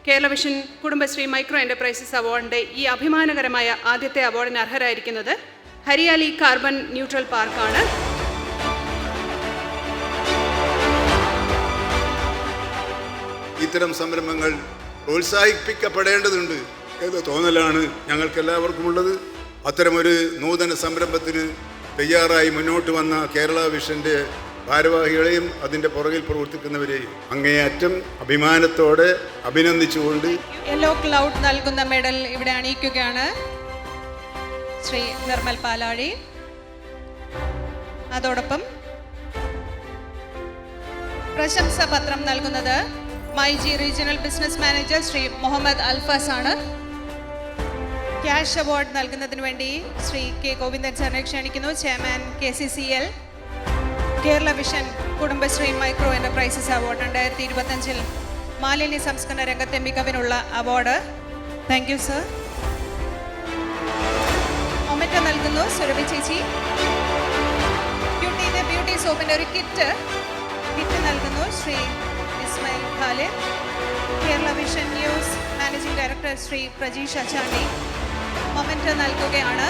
Kerala vision Kudumbashree micro enterprises അവാർഡിൻ്റെ ഈ അഭിമാനകരമായ ആദ്യത്തെ അവാർഡിന് അർഹരായിരിക്കുന്നത് ഹരിയാലി കാർബൺ ന്യൂട്രൽ പാർക്കാണ്. ഇത്തരം സംരംഭങ്ങൾ പ്രോത്സാഹിപ്പിക്കപ്പെടേണ്ടതുണ്ട് എന്ന തോന്നലാണ് ഞങ്ങൾക്കെല്ലാവർക്കുമുള്ളത്. അത്തരമൊരു നൂതന സംരംഭത്തിന് തയ്യാറായി മുന്നോട്ട് വന്ന കേരള വിഷൻ്റെ ഭാരവാഹികളെയും അതിൻ്റെ പുറകിൽ പ്രവർത്തിക്കുന്നവരെയും അങ്ങേയറ്റം അഭിമാനത്തോടെ അഭിനന്ദിച്ചുകൊണ്ട് യെല്ലോ ക്ലൗഡ് നൽകുന്ന മെഡൽ ഇവിടെ അണിയിക്കുകയാണ് ശ്രീ നിർമ്മൽ പാലാഴി. അതോടൊപ്പം പ്രശംസാ പത്രം നൽകുന്നത് myG regional business manager Shri Muhammad Alfas ആണ്. ക്യാഷ് അവാർഡ് നൽകുന്നതിന് വേണ്ടി ശ്രീ കെ ഗോവിന്ദൻ സാറിനെ ക്ഷണിക്കുന്നു. Chairman KCCL Kerala vision Kudumbashree micro enterprises award 2025 മാലിന്യ സംസ്കരണ രംഗത്തെ മികവിനുള്ള അവാർഡ്. Thank you sir. മൊമെൻ്റോ നൽകുന്നു സുരഭി ചേച്ചി. ബ്യൂട്ടി സോപ്പിൻ്റെ ഒരു കിറ്റ് നൽകുന്നു Shri Ismail Khalid. Kerala vision news managing director Shri Prajeesh Achandi memento നൽകുകയാണ്.